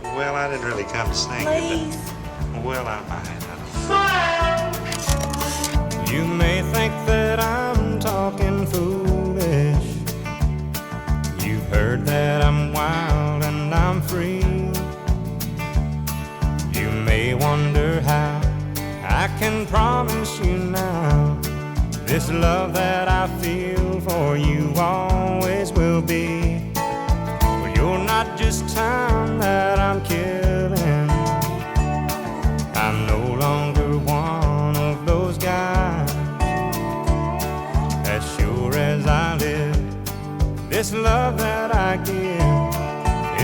Well, I didn't really come to sing Please. it, but well, I might. You may think that I'm talking foolish. You've heard that I'm wild and I'm free. You may wonder how I can promise you now this love that I feel for you always will be. But you're not just time that I'm killing. I'm no longer one of those guys. As sure as I live, this love that I give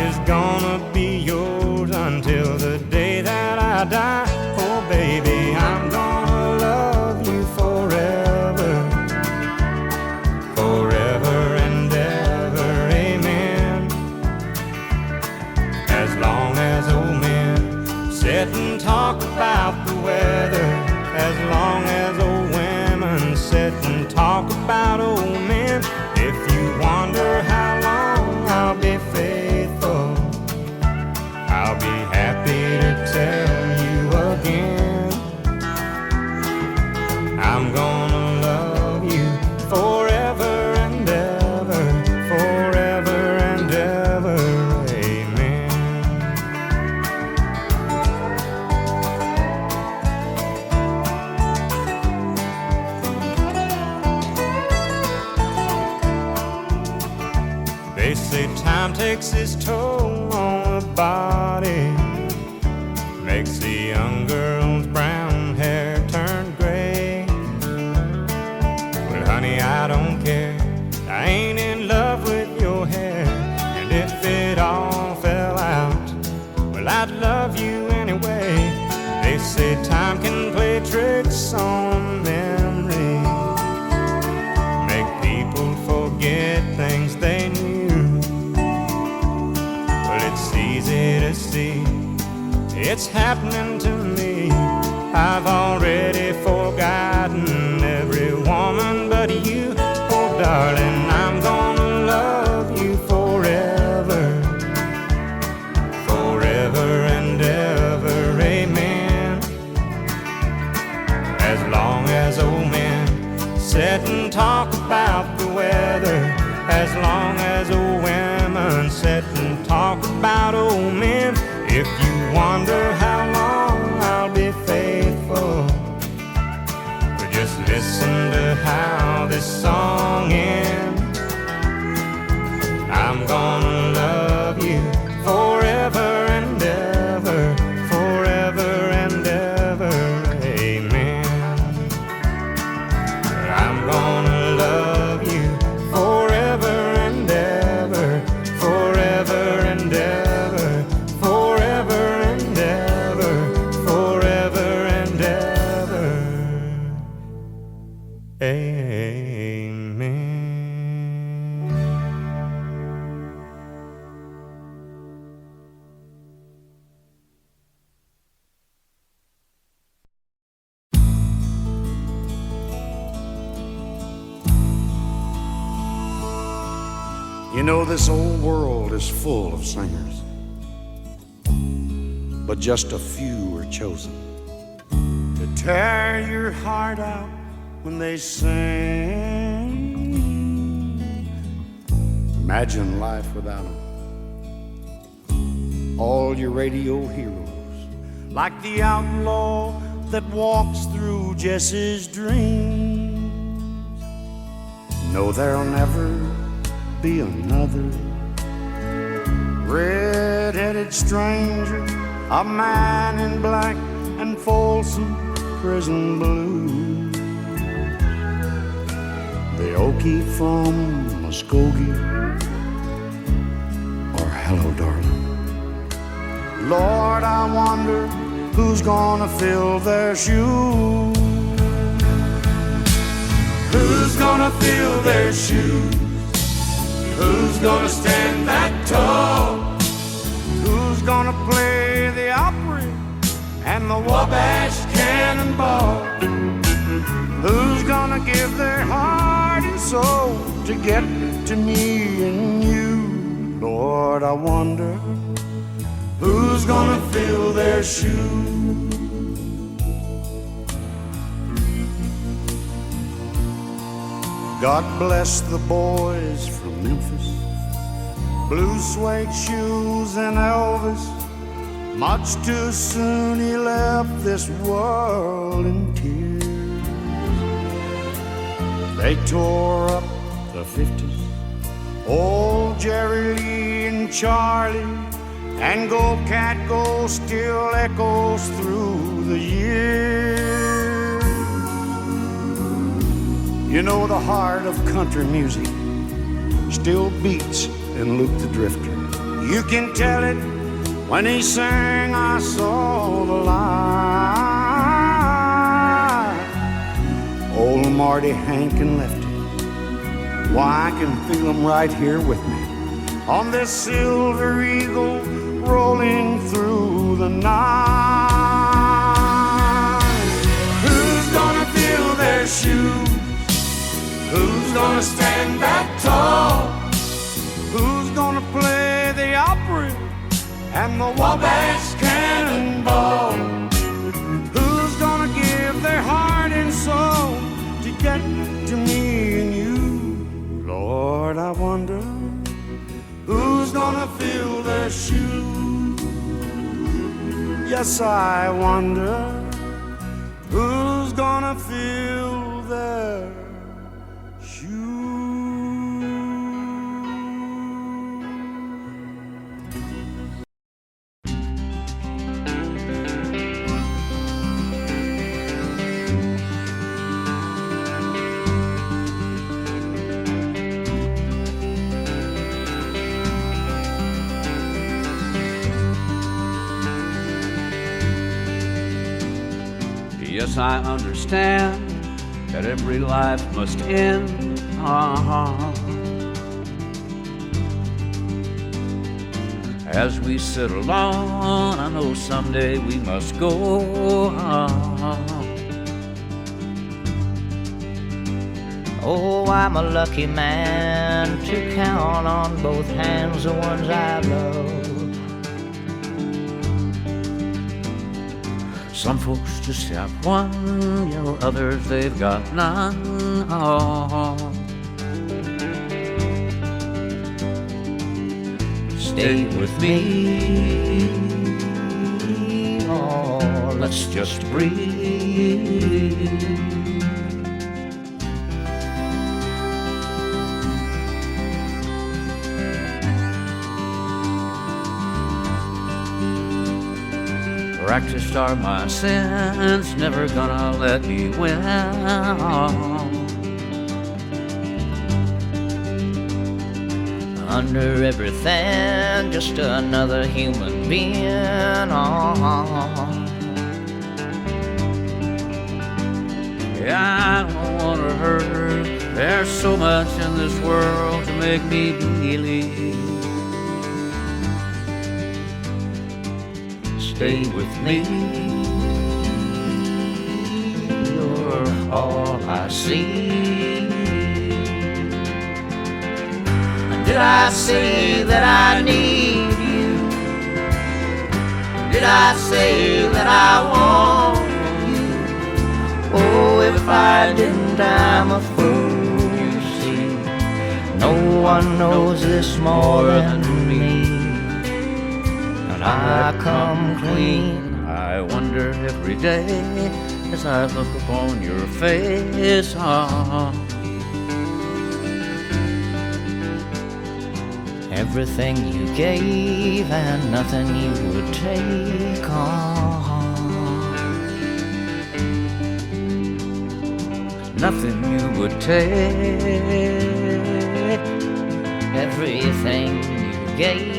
is gonna be yours until the day that I die. Oh baby, I'm gonna love you forever, forever and ever, amen. As long as old men sit and talk about the weather, as long as old women sit and talk about old men. If you wonder how long I'll be faithful, I'll be happy to tell you again. I'm gonna love you forever and ever, forever and ever, amen. They say time takes its toll on the body, makes the young girl's brown hair turn gray. Well, honey, I don't care. I ain't in love with your hair. And if it all fell out, well, I'd love you anyway. They say time can play tricks on memory, make people forget things they knew. Well, it's easy to see it's happening to me. I've already forgotten every woman but you. Oh, darling, I'm gonna love you forever, forever and ever, amen. As long as old men sit and talk about the weather, as long as old women sit and talk about old men. If you wonder how long I'll be faithful, well, just listen to how this song ends. I'm gonna love you forever and ever, forever and ever, amen. I'm gonna love you forever and ever, forever and ever, forever and ever, forever and ever, amen. You know, this old world is full of singers, but just a few are chosen to tear your heart out when they sing. Imagine life without them. All your radio heroes, like the outlaw that walks through Jesse's dreams. No, there'll never be another red-headed stranger, a man in black and Folsom Prison Blues. The Okie from Muskogee, or Hello Darling. Lord, I wonder who's gonna fill their shoes. Who's gonna fill their shoes? Who's gonna stand that tall? Who's gonna play the Opry and the Wabash Cannonball? Who's gonna give their heart and soul to get to me and you? Lord, I wonder who's Who's gonna fill their shoes? God bless the boys from Memphis, blue suede shoes and Elvis. Much too soon he left this world in tears. They tore up the 50s, old Jerry Lee and Charlie, and Go Cat Go still echoes through the years. You know, the heart of country music still beats in Luke the Drifter. You can tell it when he sang I Saw the Light. Old Marty, Hank, and Lefty, why, I can feel them right here with me on this silver eagle rolling through the night. Who's gonna fill their shoes? Who's gonna stand that tall? Who's gonna play the Opry and the Wabash Cannonball? Who's gonna give their heart and soul to get to me and you? Lord, I wonder who's gonna fill their shoes. Yes, I wonder who's gonna fill their shoes. Yes, I understand that every life must end. As we settle on, I know someday we must go. Oh, I'm a lucky man to count on both hands the ones I love. Some folks just have one, you know, others they've got none. Stay with me, oh, let's just breathe. Practiced are my sins, never gonna let me win. Under everything, just another human being. Yeah, I don't wanna hurt. There's so much in this world to make me believe. Stay with me, you're all I see. Did I say that I need you? Did I say that I want you? Oh, if I didn't, I'm a fool, you see. No one knows this more than me, and I come clean. I wonder every day as I look upon your face. Everything you gave and nothing you would take on. Nothing you would take. Everything you gave.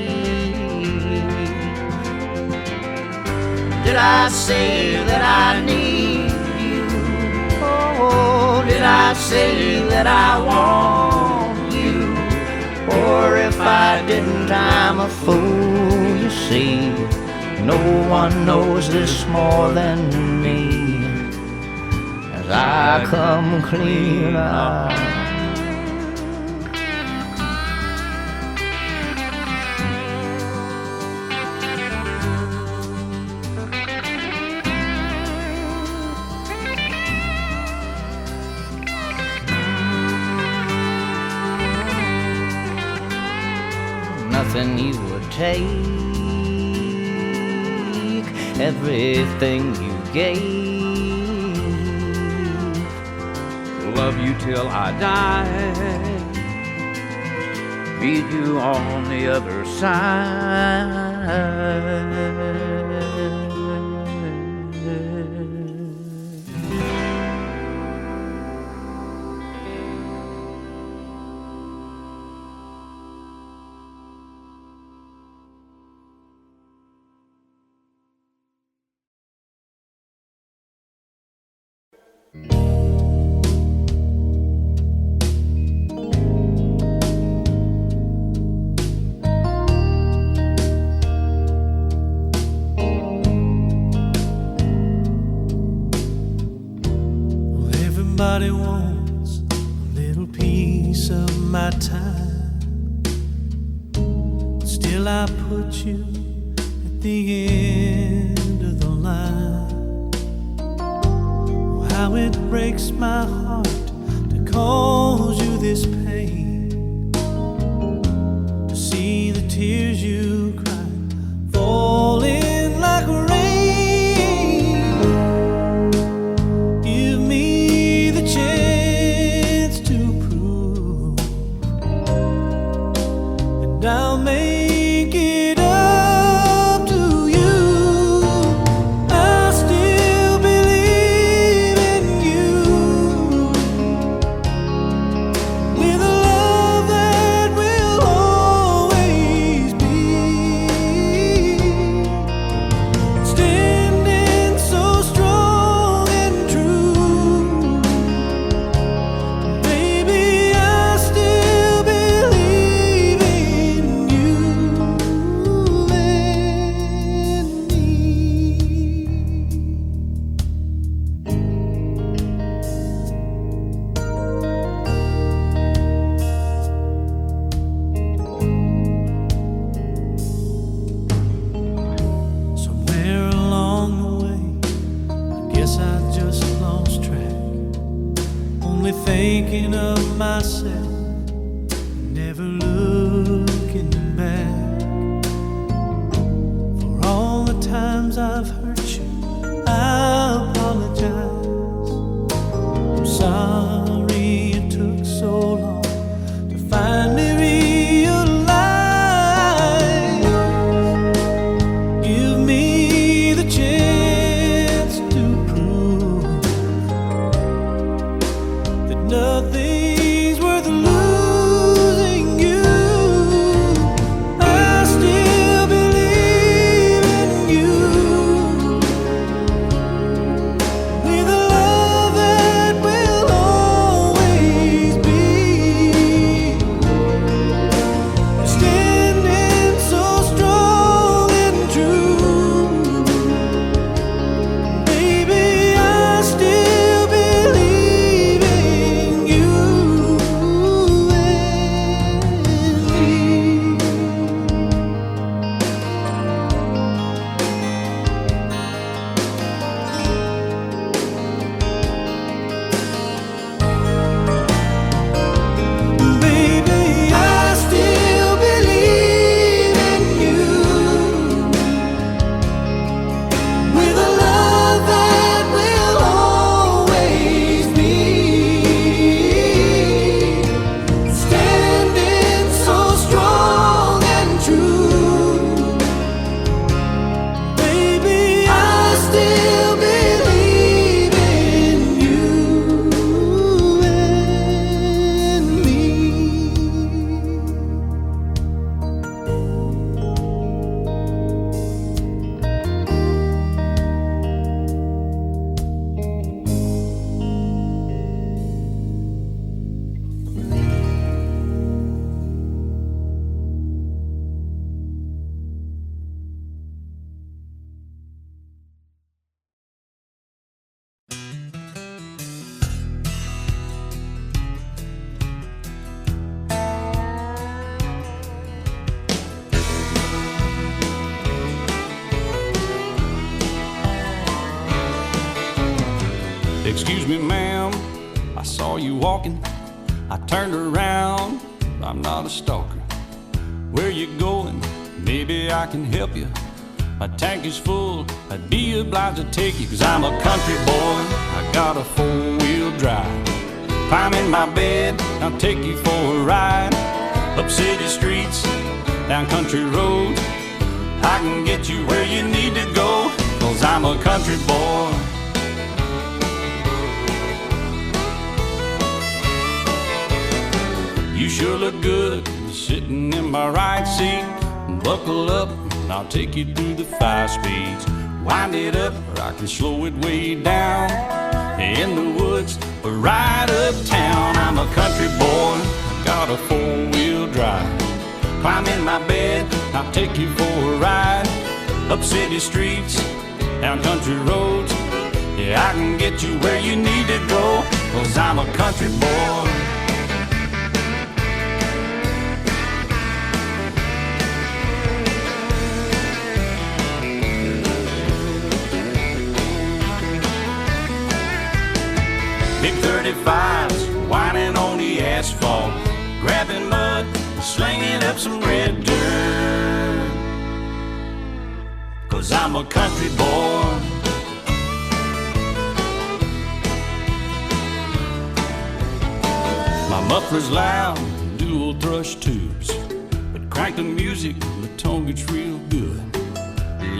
Did I say that I need you? Oh, did I say that I want you? Or if I didn't, I'm a fool, you see. No one knows this more than me, as I come clean out. take everything you gave. Love you till I die, meet you on the other side. Everybody wants a little piece of my time. Still I put you at the end of the line. Oh, how it breaks my heart to cause you this pain, to see the tears you cried falling like rain. I'll make it up to you. I still believe in you, with a love that will always be standing so strong and true. Baby, I still believe in you and me. Somewhere along the way, I guess I just lost track, only thinking of myself, never looking back. For all the times I've hurt you, I apologize. I'm sorry it took so long to finally realize. Give me the chance to prove that nothing's worth losing you. I still believe in you, with a love that will always be standing so strong and true. Baby, I still believe in you and me. Baby, I still believe in you, with a love that will always be standing so strong and true. Baby, I still believe in you and me. Excuse me, ma'am, I saw you walking. I turned around, I'm not a stalker. Where you going? Me maybe I can help you. My tank is full, I'd be obliged to take you, 'cause I'm a country boy, I got a four-wheel drive. Climb in my bed, I'll take you for a ride. Up city streets, down country roads, I can get you where you need to go, 'cause I'm a country boy. You sure look good sitting in my right seat. Buckle up, and I'll take you through the 5 speeds. Wind it up, or I can slow it way down. In the woods, or right uptown. I'm a country boy, I got a four-wheel drive. Climb in my bed, I'll take you for a ride. Up city streets, down country roads, yeah, I can get you where you need to go, 'cause I'm a country boy. Big 35s, whining on the asphalt, grabbing mud, slinging up some red dirt, 'cause I'm a country boy. My muffler's loud, dual thrush tubes, but crank the music, the tone gets real good.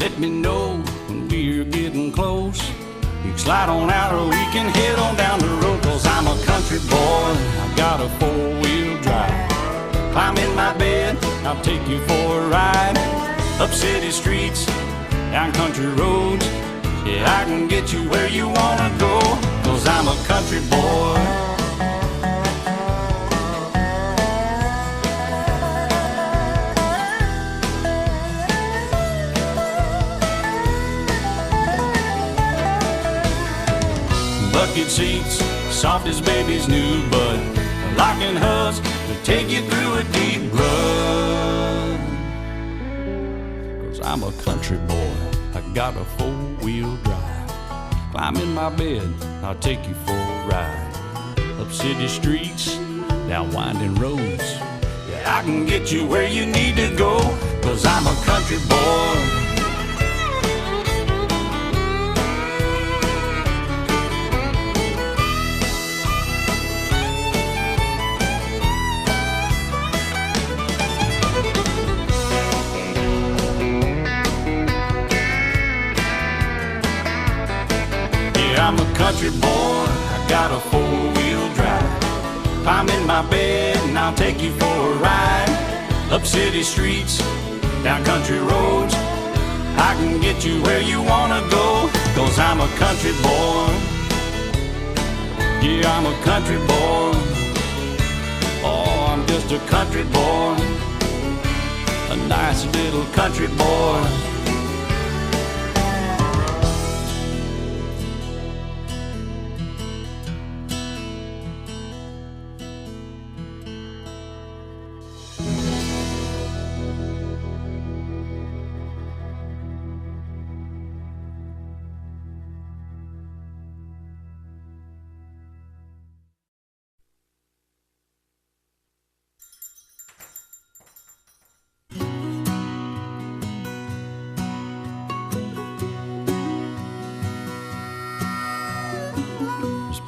Let me know when we're getting close. You can slide on out or we can head on down the road, 'cause I'm a country boy, I've got a four-wheel drive. Climb in my bed, I'll take you for a ride. Up city streets, down country roads, yeah, I can get you where you wanna go, 'cause I'm a country boy. Bucket seats, soft as baby's new bud, locking hubs to take you through a deep rut, 'cause I'm a country boy, I got a four-wheel drive. Climb in my bed, I'll take you for a ride. Up city streets, down winding roads, yeah, I can get you where you need to go, 'cause I'm a country boy. I'm a country boy, I got a four-wheel drive. Climb in my bed and I'll take you for a ride. Up city streets, down country roads, I can get you where you wanna go, 'cause I'm a country boy. Yeah, I'm a country boy. Oh, I'm just a country boy, a nice little country boy.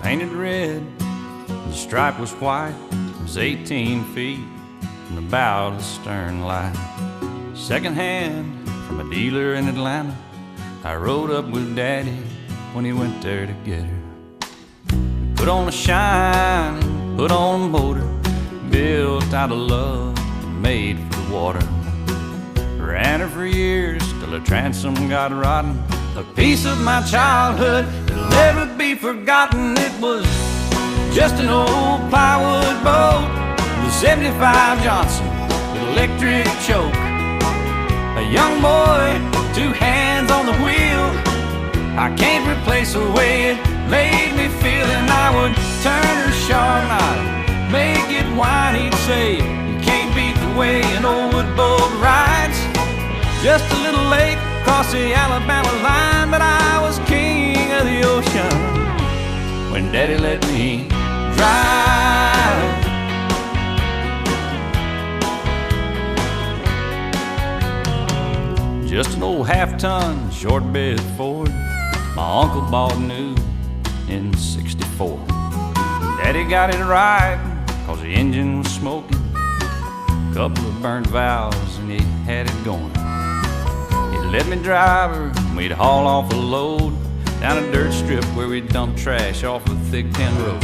Painted red, the stripe was white. It was 18 feet from the bow to the stern light. Second hand from a dealer in Atlanta, I rode up with Daddy when he went there to get her. Put on a shine, put on a motor, built out of love and made for the water. Ran her for years till her transom got rotten. A piece of my childhood that'll never be forgotten. It was just an old plywood boat, the 75 Johnson with electric choke. A young boy, 2 hands on the wheel. I can't replace the way it made me feel. And I would turn her sharp and I'd make it whine. He'd say, you can't beat the way an old wood boat rides. Just a little late across the Alabama line, but I was king of the ocean when Daddy let me drive. just an old half-ton short bed Ford my uncle bought new in '64. Daddy got it right, cause the engine was smoking, couple of burnt valves and he had it going. He'd let me drive her and we'd haul off a load down a dirt strip where we'd dump trash off a thick tin road.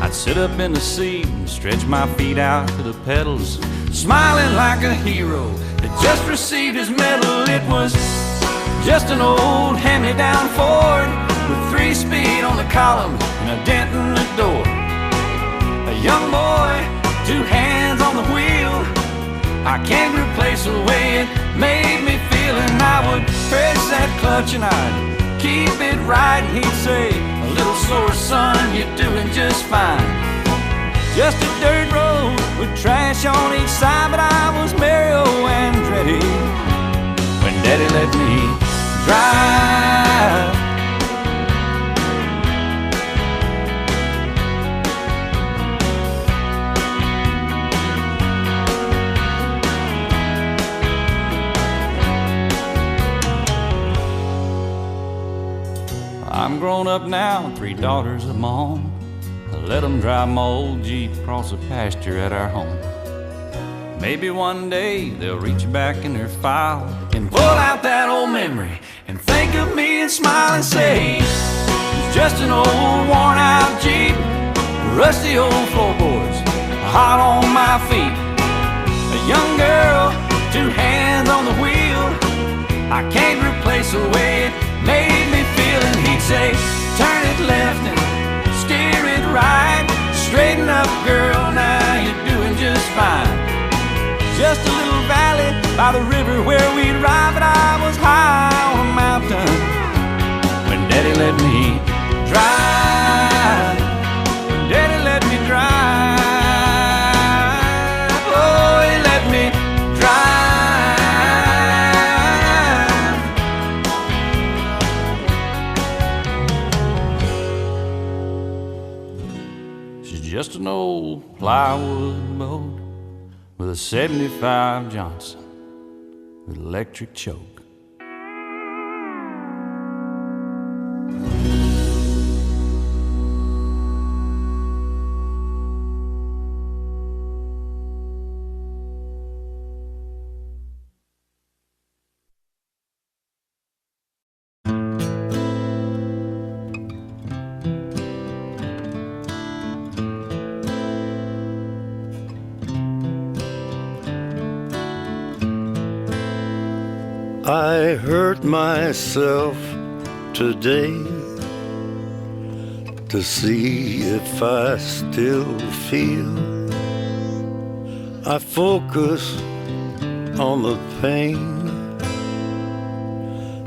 I'd sit up in the seat and stretch my feet out to the pedals, smiling like a hero that just received his medal. It was just an old hand-me-down Ford with 3-speed on the column and a dent in the door. A young boy, 2 hands on the wheel, I can't replace the way it made me feel. And I would press that clutch and I'd keep it right, and he'd say, a little slower son, you're doing just fine. Just a dirt road with trash on each side, but I was Mario Andretti when Daddy let me drive. I'm grown up now, 3 daughters of my own. I let them drive my old Jeep across the pasture at our home. Maybe one day they'll reach back in their file and pull out that old memory and think of me and smile and say, it's just an old worn out Jeep, rusty old floorboards, hot on my feet. A young girl, 2 hands on the wheel, I can't replace the way it made me feel. And he'd say, turn it left and steer it right, straighten up girl, now you're doing just fine. Just a little valley by the river where we'd ride, but I was high on a mountain when Daddy let me drive. When Daddy let me drive. Oh, he let me drive. She's just an old plywood boat with a 75 Johnson with electric choke. I hurt myself today to see if I still feel. I focus on the pain,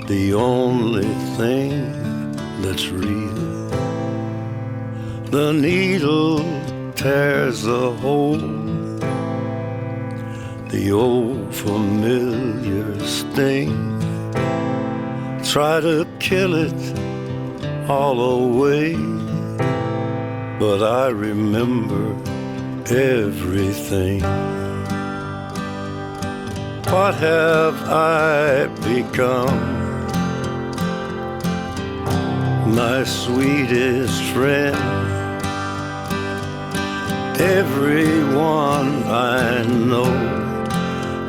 the only thing that's real. The needle tears a hole, the old familiar sting. Try to kill it all away, but I remember everything. What have I become? My sweetest friend. Everyone I know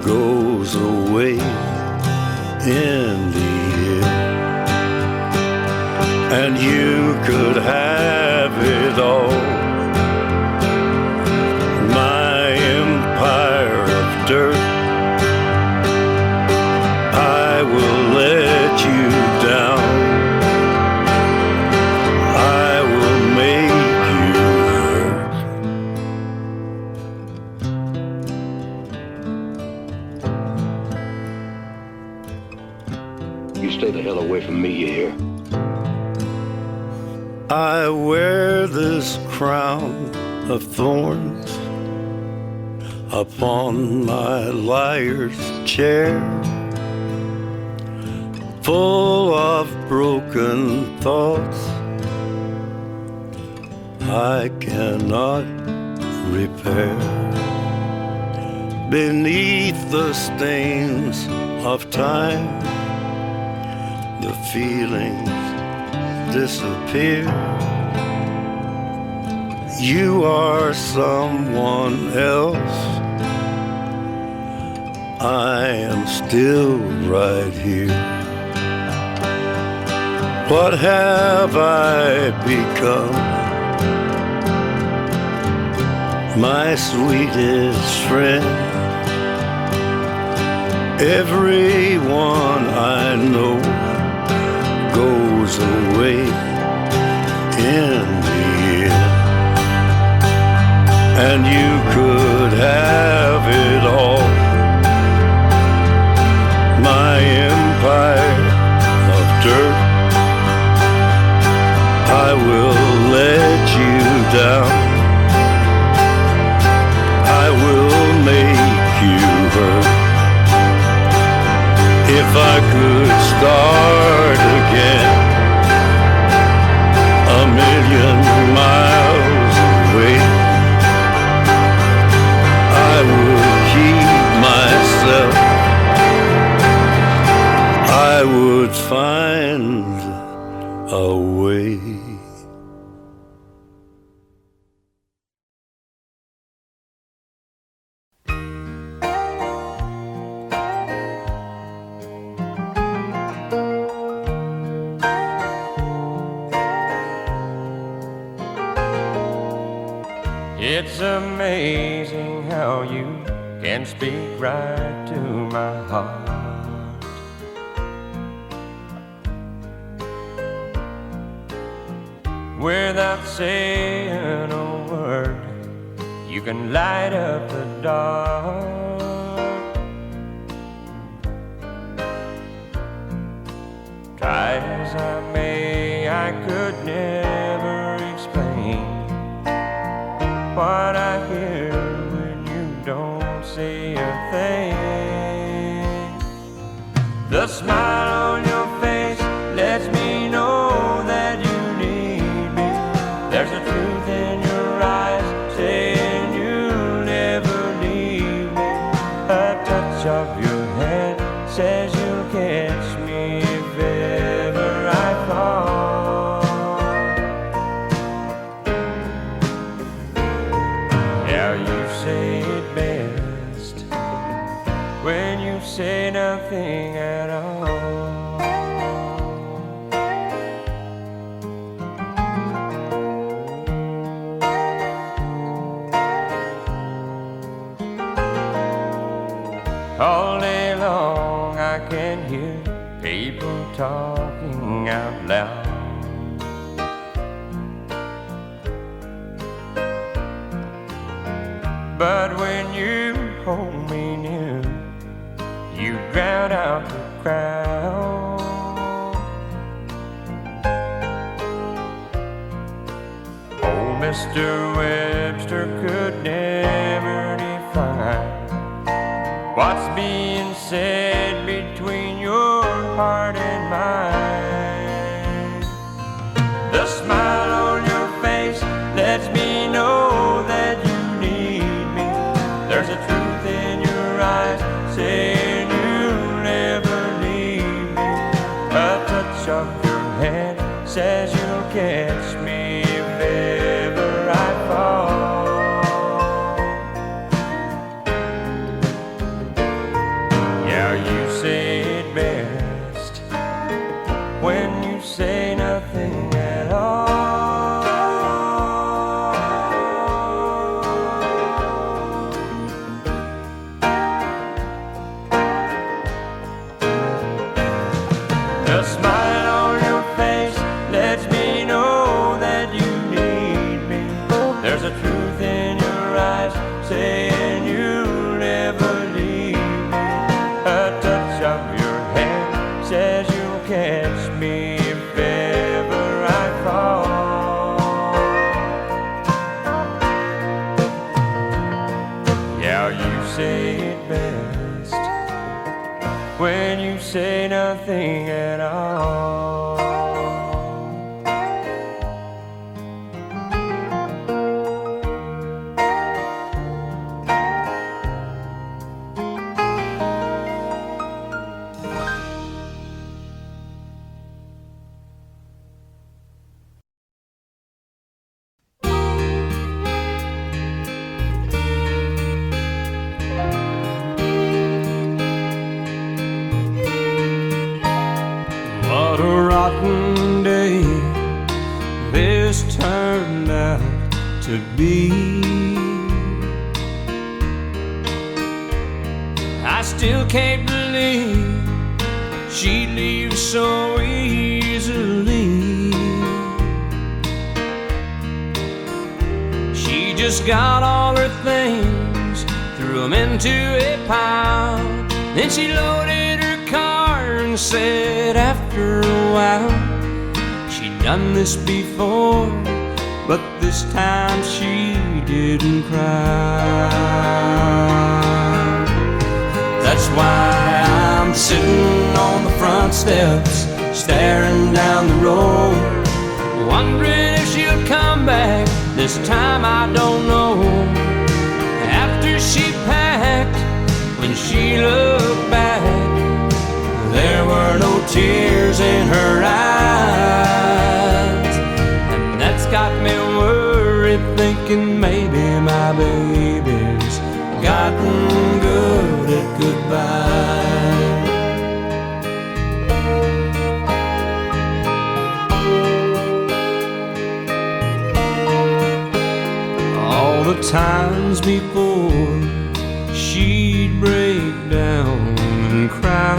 goes away in the end, and you could have it all. My empire of dirt, I will let you down. I will make you hurt. You stay the hell away from me, you hear? I wear this crown of thorns upon my liar's chair, full of broken thoughts I cannot repair. beneath the stains of time. The feelings disappear. You are someone else. I am still right here. What have I become? My sweetest friend. Everyone I know goes away in the end. And you could have it all. My empire of dirt, I will let you down. I will make you hurt. If I could start again, a million miles away, I would keep myself. I would find a way. It's amazing how you can speak right to my heart. Without saying a word, you can light up the dark. Try as I may, I could never explain what I hear when you don't say a thing. The smile on your face lets me know that you need me. There's a truth in your eyes saying you'll never leave me. A touch of your hand says you'll catch me if ever I fall. Now you say it best when you say nothing at all. All day long I can hear people talking out loud. But when you hold me near, you drown out the crowd. Old Mr. Webster could never define what's being said between your heart and mine. The smile on your face lets me know that you need me. There's a truth in your eyes saying you'll never leave me. A touch of your hand says you'll catch me if ever I fall. Yeah, you say it best when you say nothing at all. The smile on your face lets me know that you need me. There's a truth in your eyes saying you'll never leave me. A touch of your hand says you'll catch me if ever I fall. Yeah, you say it best when you say nothing at all. rotten day this turned out to be. I still can't believe she'd leave so easily. She just got all her things, threw them into a pile. Then she loaded her car and said after a while, she'd done this before, but this time she didn't cry. That's why I'm sitting on the front steps, staring down the road, wondering if she'll come back. This time I don't know. After she packed, when she looked back, there were no tears in her eyes. And that's got me worried, thinking maybe my baby's gotten good at goodbye. All the times before she'd break down and cry,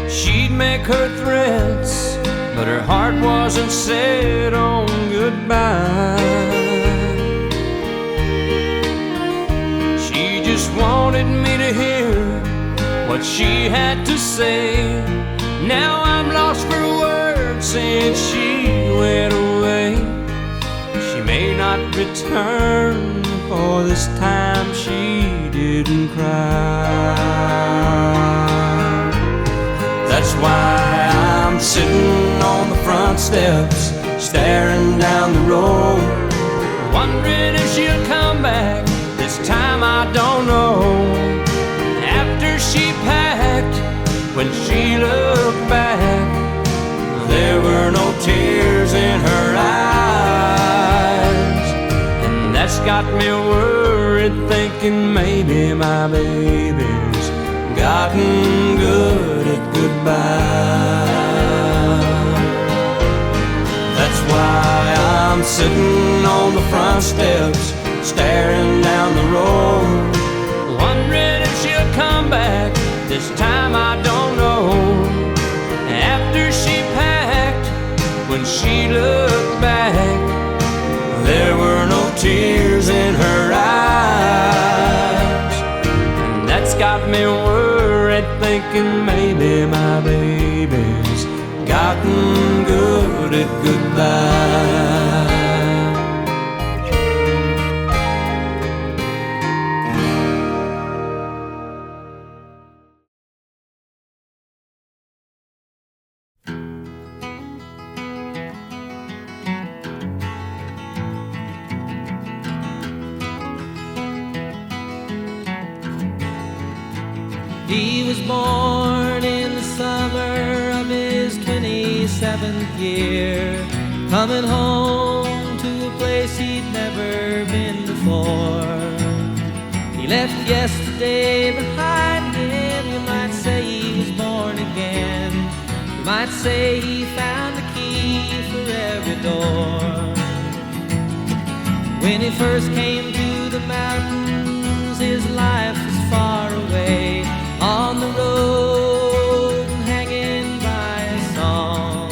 she'd make her threats, but her heart wasn't set on goodbye. She just wanted me to hear what she had to say. Now I'm lost for words since she went away. She may not return, for this time she didn't cry. That's why I'm sitting on the front steps, staring down the road, wondering if she'll come back. This time I don't know. After she packed, when she looked back, there were no tears in her eyes. And that's got me worried, thinking maybe my baby's gotten good at goodbye. That's why I'm sitting on the front steps, staring down the road, wondering if she'll come back. This time I don't know. After she packed, when she looked back, there were no tears in her eyes. And that's got me worried, thinking maybe my baby's gotten good at goodbye. He was born in the summer of his 27th year, coming home to a place he'd never been before. He left yesterday behind him. You might say he was born again. You might say he found the key for every door. When he first came to the mountains, his life was far away, on the road and hanging by a song.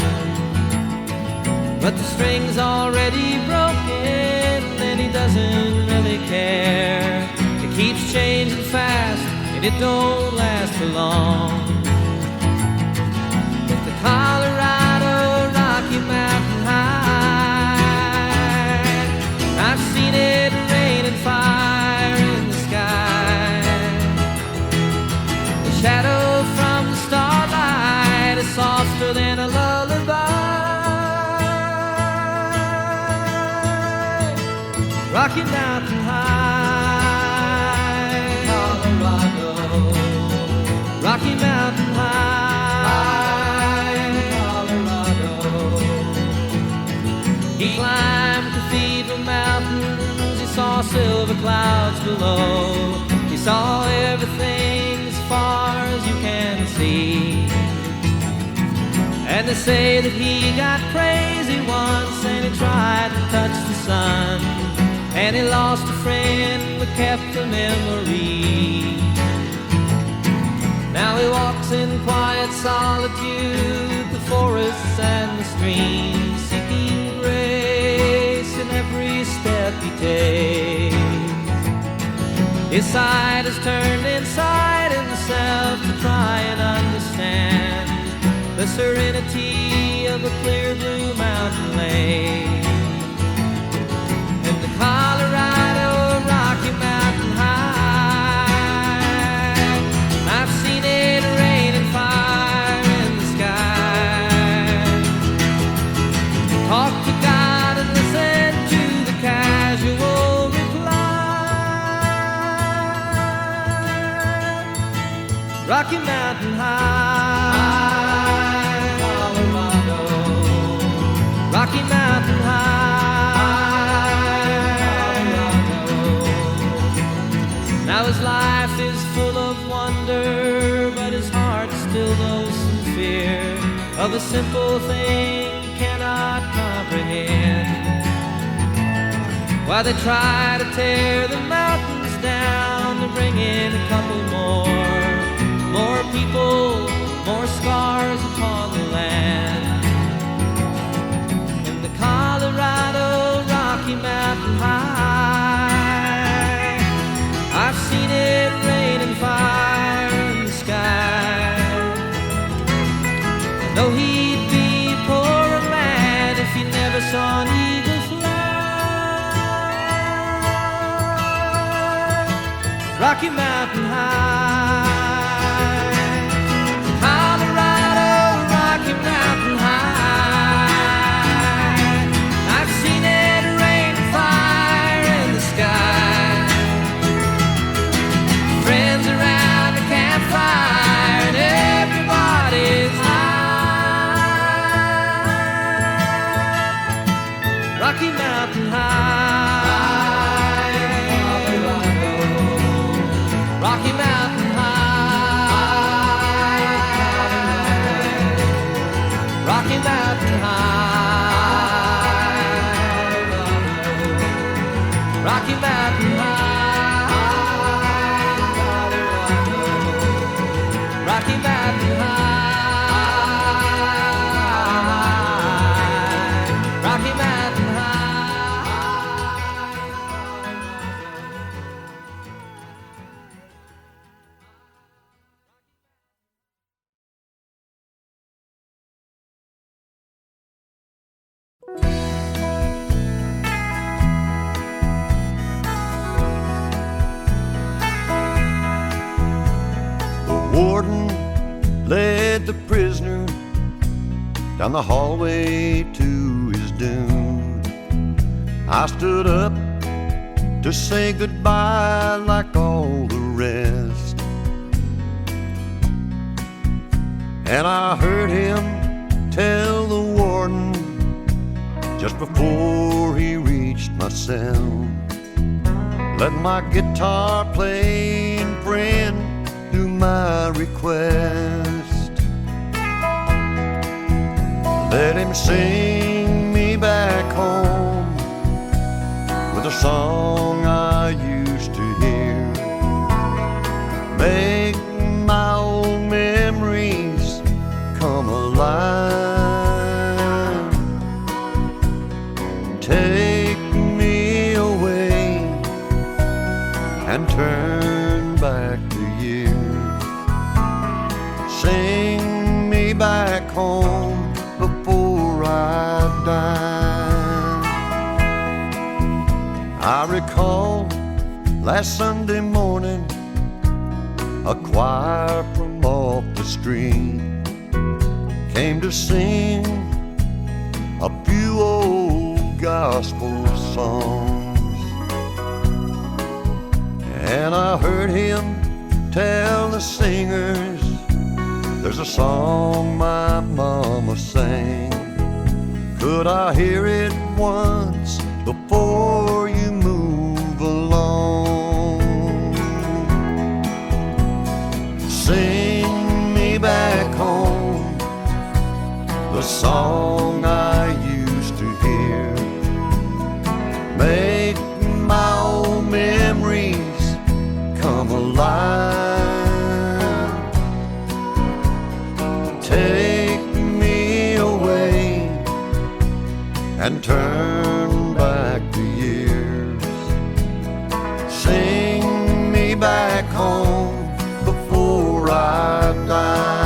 But the string's already broken and he doesn't really care. It keeps changing fast and it don't last for long. But the Colorado Rocky Mountain High, I've seen it rain and fire in the sky. Shadow from the starlight is softer than a lullaby. Rocky Mountain High, Colorado. Rocky Mountain High, Colorado. He climbed Cathedral Mountains. He saw silver clouds below. He saw everything as far as you can they say that he got crazy once and he tried to touch the sun, and he lost a friend but kept a memory. Now he walks in quiet solitude, the forests and the streams, seeking grace in every step he takes. His sight is turned inside himself to try and understand the serenity of a clear blue mountain lake. And the Colorado Rocky Mountain High, I've seen it rain and fire in the sky. Talk to God and listen to the casual reply. Rocky Mountain High, Colorado, Rocky Mountain High, Colorado. Now his life is full of wonder, but his heart still knows some fear of a simple thing he cannot comprehend. While they try to tear the mountains down to bring in a couple more people, more scars upon the land. In the Colorado Rocky Mountain High, I've seen it rain and fire in the sky. I know he'd be a poorer man if he never saw an eagle fly. Rocky Mountain High, Colorado, Rocky Mountain High, I've seen it rain and fire in the sky. Friends around the campfire and everybody's high. Rocky Mountain High, Colorado, Rocky Mountain High, Rocky Mountain High, Rocky Mountain High, Rocky Mountain High, Rocky Mountain The warden led the prisoner down the hallway to his doom. I stood up to say goodbye like all the rest, and I heard him tell the warden just before he reached my cell, let my guitar playing friend do my request. Let him sing me back home with a song I used to hear. Make my old memories come alive. Take me away and turn back the years. Sing me back home before I die. I recall last Sunday morning, a choir from off the street came to sing a few old gospel songs, and I heard him tell the singers, there's a song my mama sang. Could I hear it once before you move along? Sing me back home the the song I used to hear. Make my old memories come alive. Take me away and turn back the years. Sing me back home before I die.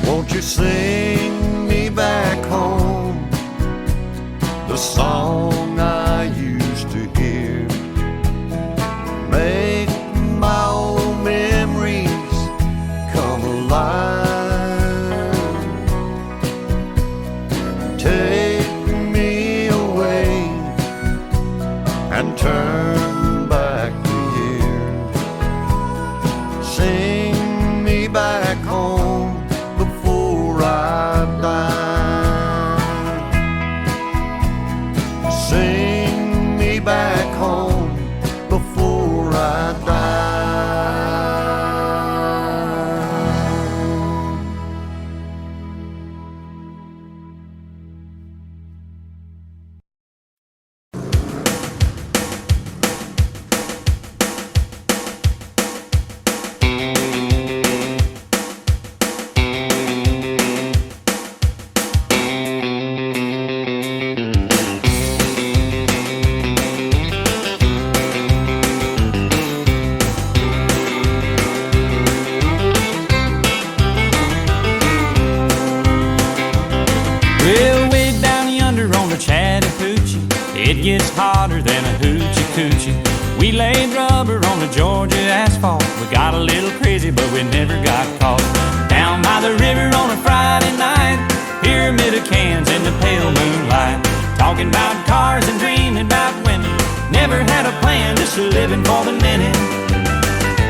Won't you sing me back home the song I used to hear? Make my old memories come alive. Take me away and turn back the years. Sing me back home before I die. Sing me back home before I die. Well, way down yonder on the Chattahoochee, it gets hotter than a hoochie coochie. We laid rubber on the Georgia asphalt. We got a little crazy, but we never got caught. Down by the river on a Friday night, pyramid of cans in the pale moonlight, talking about cars and dreaming about women. Never had a plan, just living for the minute.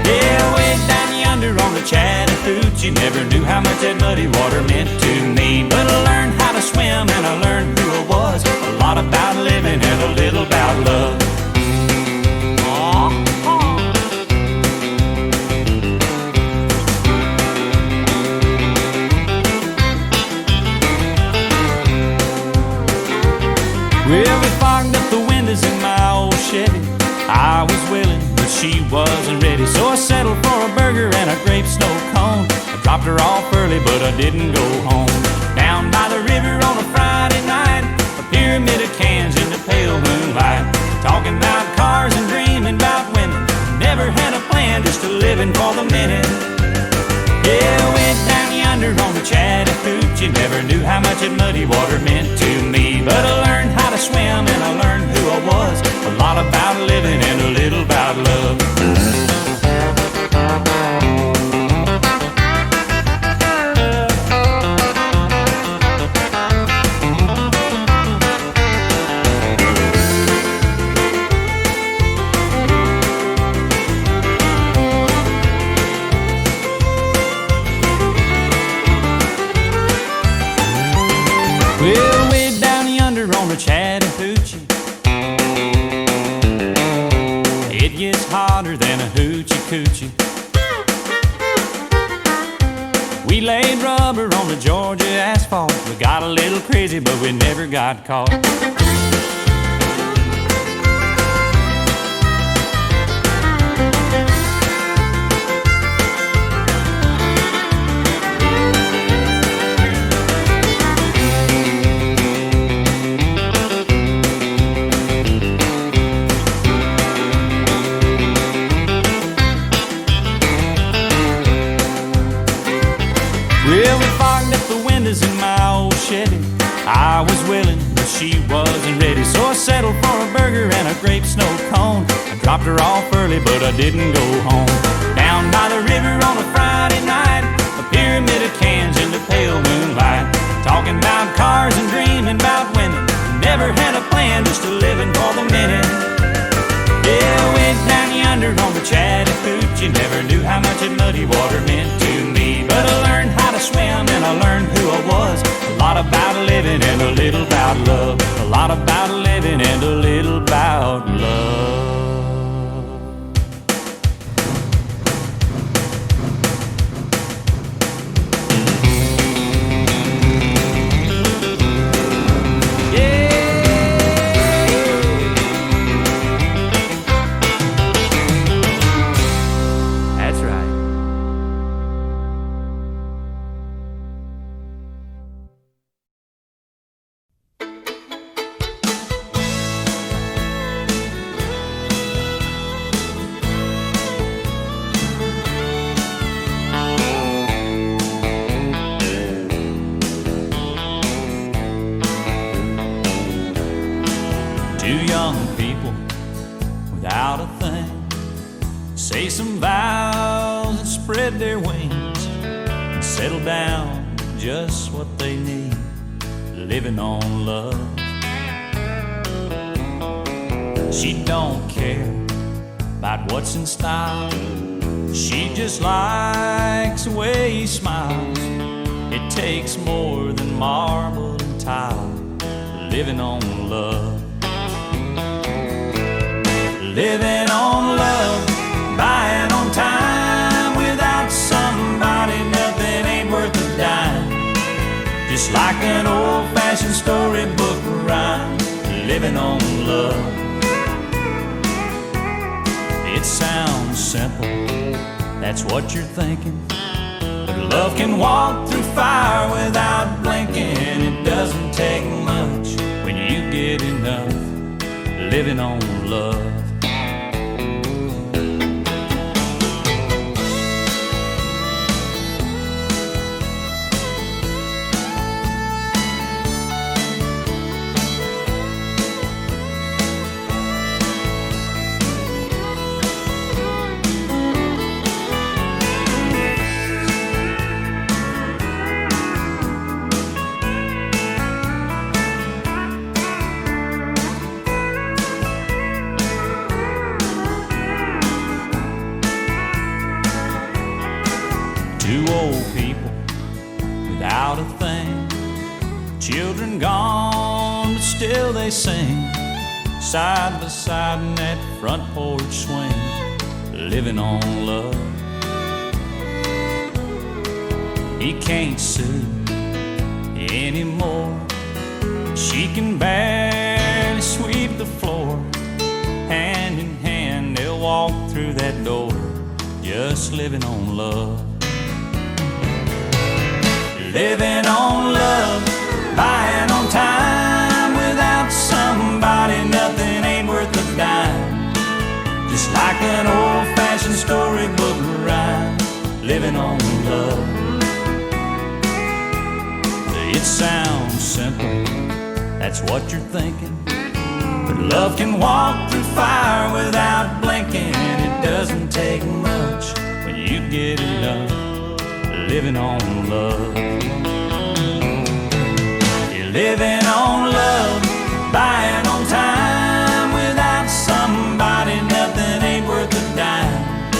Yeah, way down yonder on the Chattahoochee, never knew how much that muddy water meant to me. But I learned how to swim and I learned who I was. A lot about living and a little about love. Well, we fogged up the windows in my old Chevy. I was willing, but she wasn't ready, so I settled for a burger and a grape snow cone. I dropped her off early, but I didn't go home. Down by the river on a Friday night, a pyramid of cans in the pale moonlight, talking about cars and dreaming about women. Never had a plan, just a living for the minute. Yeah, went down yonder on the Chattahoochee, never knew how much that muddy water meant to me. But I learned how to swim and I learned who I was. A lot about living and a little about love. Well, way down yonder on the Chattahoochee, it gets hotter than a hoochie coochie. We laid rubber on the Georgia asphalt. We got a little crazy, but we never got caught. Well, we fogged up the windows in my old Chevy. I was willing, but she wasn't ready, so I settled for a burger and a grape snow cone. I dropped dropped her off early, but I didn't go home. Down by the river on a Friday night, a pyramid of cans in the pale moonlight, talking about cars and dreaming about women. Never had a plan, just a living for the minute. Yeah, I went down yonder on the Chattahoochee. Never knew how much that muddy water meant to me, but I learned how to swim and I learned who I was. A lot about living and a little about love. A lot about living and a little about love. Two young people without a thing say some vows and spread their wings and settle down just what they need, living on love. She don't care about what's in style, she just likes the way he smiles. It takes more than marble and tile, living on love. Living on love, buying on time. Without somebody, nothing ain't worth a dime. Just like an old-fashioned storybook rhyme, living on love. It sounds simple, that's what you're thinking, but love can walk through fire without blinking. It doesn't take much when you get enough, living on love. Two old people without a thing, children gone, but still they sing, side by side in that front porch swing, living on love. He can't sue anymore, she can barely sweep the floor. Hand in hand they'll walk through that door, just living on love. Living on love, buying on time. Without somebody, nothing ain't worth a dime. Just like an old-fashioned storybook rhyme, living on love. It sounds simple, that's what you're thinking, but love can walk through fire without blinking. It doesn't take much when you get enough, living on love. You're living on love, buying on time. Without somebody, nothing ain't worth a dime.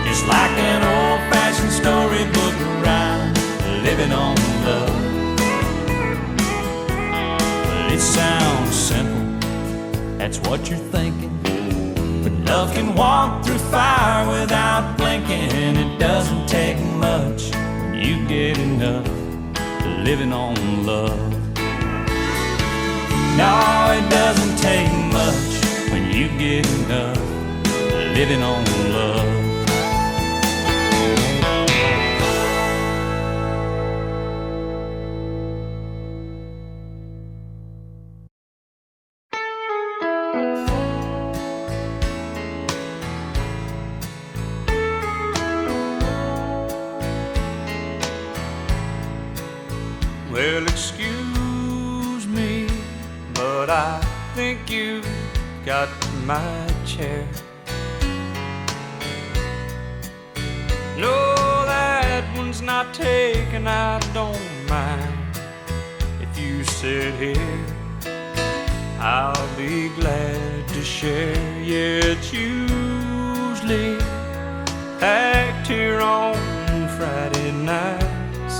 Just like an old-fashioned storybook rhyme, living on love. Well, it sounds simple, that's what you're thinking, but love can walk through fire without blinking. It doesn't take much when you get enough, living on love. No, it doesn't take much when you get enough, living on love. Well, excuse me, but I think you got my chair. No, that one's not taken, I don't mind. If you sit here, I'll be glad to share. Yeah, it's usually packed here on Friday nights.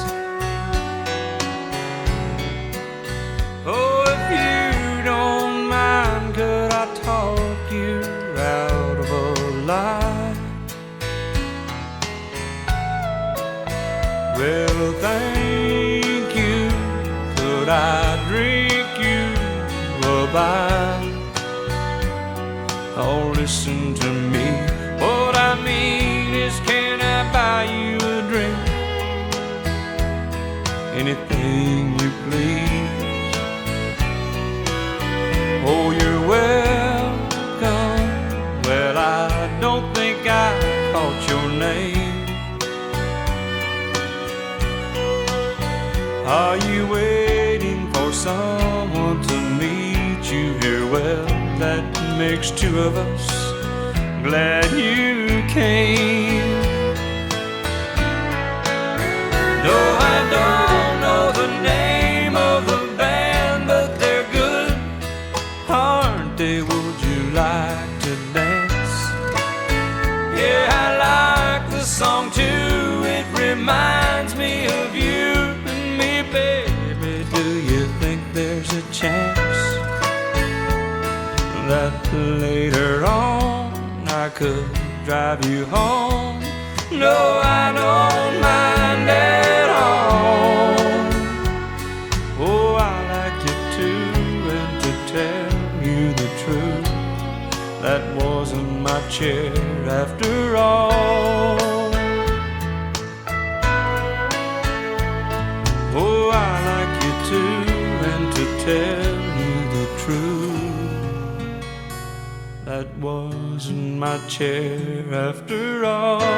Oh, if you don't mind, could I talk you out of a lie? Well, thank you. Could I drink you a bite? Oh, listen to me. What I mean is, can I buy you a drink? Anything you please. Oh, you're welcome. Well, I don't think I caught your name. Are you waiting for someone to meet you here? Well, that makes two of us. Glad you came. No, I don't know the name of the band, but they're good, aren't they? Would you like to dance? Yeah, I like the song too. It reminds me of you and me, baby. Do you think there's a chance that later on I could drive you home? No, I don't mind at all. Oh, I like you too, and to tell you the truth, that wasn't my chair after all. Oh, I like you too, and to tell you the truth, that wasn't my chair after all.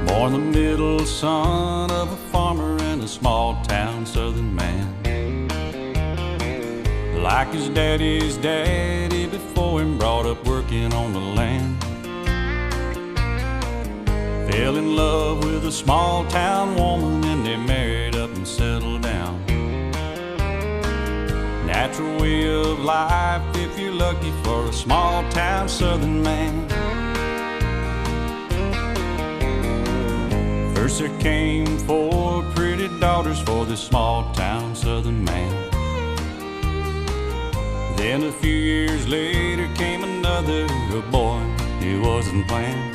Born the middle son of a farmer in a small town southern man. Like his daddy before him, brought up working on the land. Fell in love with a small town woman and they married up and settled down. Natural way of life if you're lucky for a small town southern man. First there came 4 pretty daughters for this small town southern man. Then a few years later came another boy, he wasn't planned.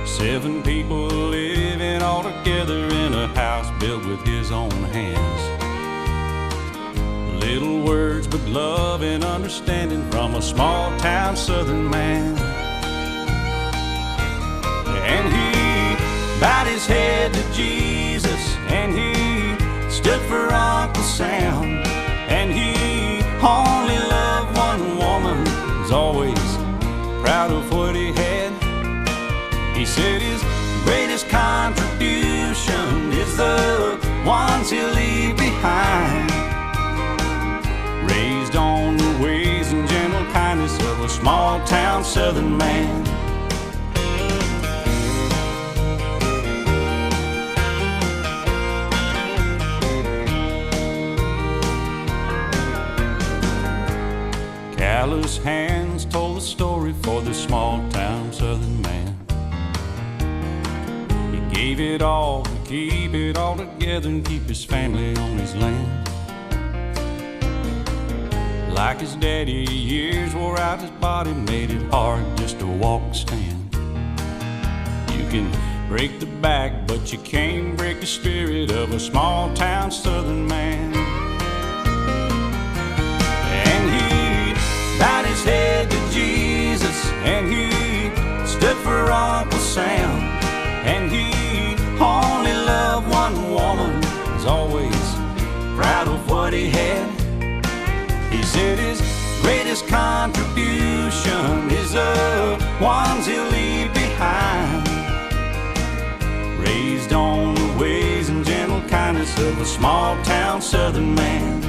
7 people living all together in a house built with his own hands. Little words but love and understanding from a small town southern man. And he bowed his head to Jesus, and he stood for Uncle Sam. And he only loved one woman, was always proud of what he had. He said his greatest contribution is the ones he'll leave behind. Raised on the ways and gentle kindness of a small town southern man. Callous hands told the story for this small town southern man. He gave it all to keep it all together and keep his family on his land. Like his daddy, years wore out his body, made it hard just to walk and stand. You can break the back, but you can't break the spirit of a small town southern man. And he bowed his head to Jesus, and he stood for Uncle Sam. said his greatest contribution is the ones he'll leave behind. Raised on the ways and gentle kindness of a small town southern man.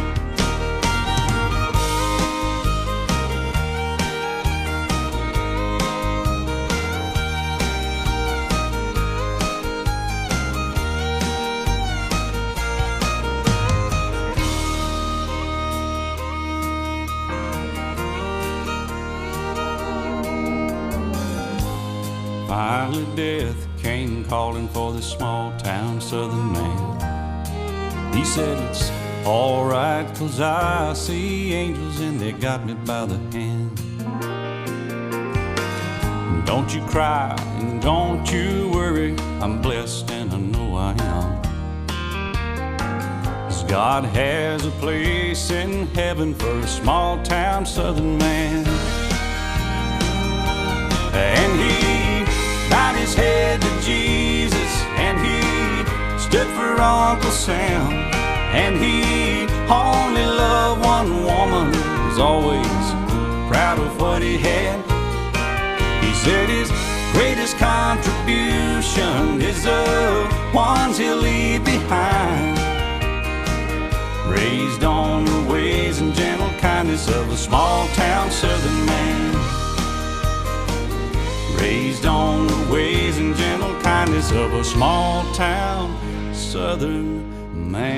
Finally death came calling for this small town southern man. He said it's alright 'cause I see angels and they got me by the hand. Don't you cry and don't you worry, I'm blessed and I know I am. 'Cause God has a place in heaven for a small town southern man. And he bowed his head to Jesus, and he stood for Uncle Sam, and he only loved one woman, was always proud of what he had. He said his greatest contribution is the ones he'll leave behind. Raised on the ways and gentle kindness of a small town southern man. Raised on the ways and gentle kindness of a small town southern man.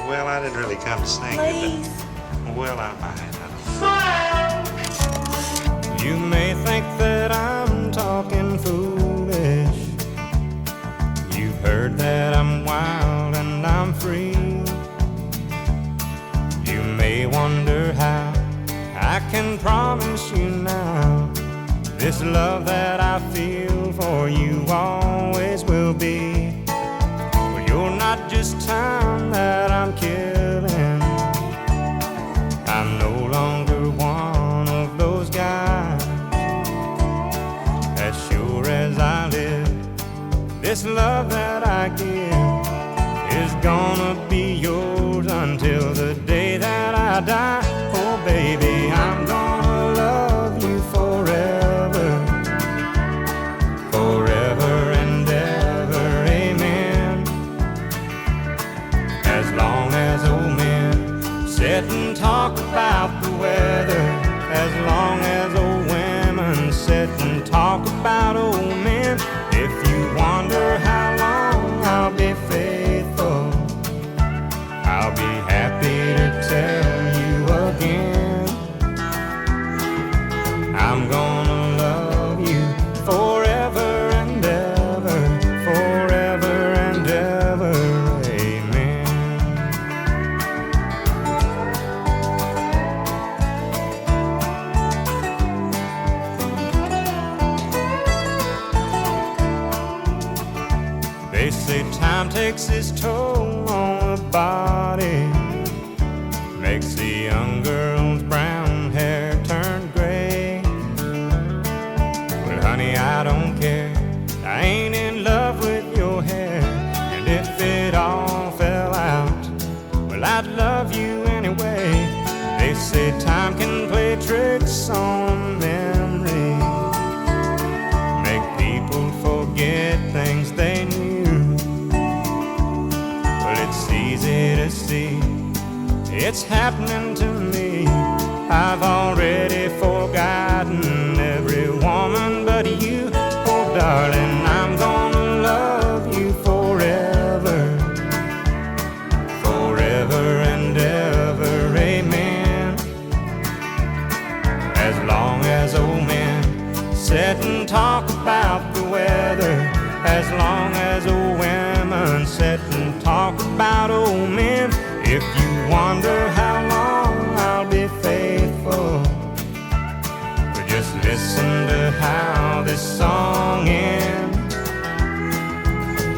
Well, I didn't really come to sing it, but well, I might. You may think that I'm talking foolish. You've heard that I'm wild and I'm free. You may wonder how I can promise you now this love that I feel for you always will be. But you're not just time that I'm killing. I'm no longer one of those guys. As sure as I live, this love that I give is gonna be yours until the day that I die. Oh baby, I'm gonna love you forever, forever and ever, amen. As long as old men sit and talk about the weather, as long as old women sit and talk about old men. If you wonder how long I'll be faithful, I'll be happy to tell you again. I'm gonna love you forever and ever, forever and ever, amen. They say time takes its toll on the body, makes the young girl's brown hair turn gray. Well, honey, I don't care, I ain't in love with your hair. And if it all fell out, well, I'd love you anyway. They say time can play tricks on memory, make people forget things they knew. It's easy to see, it's happening to me. I've already forgotten every woman but you. Oh darling, I'm gonna love you forever, forever and ever, amen. As long as old men sit and talk about the weather, as long as old women sit and talk about old men. If you wonder how long I'll be faithful, well, just listen to how this song ends.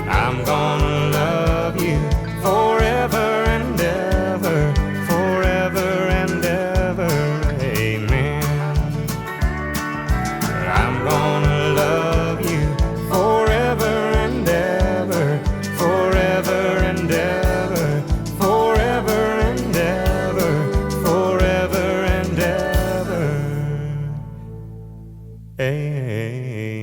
I'm gonna love you forever and ever, forever Hey.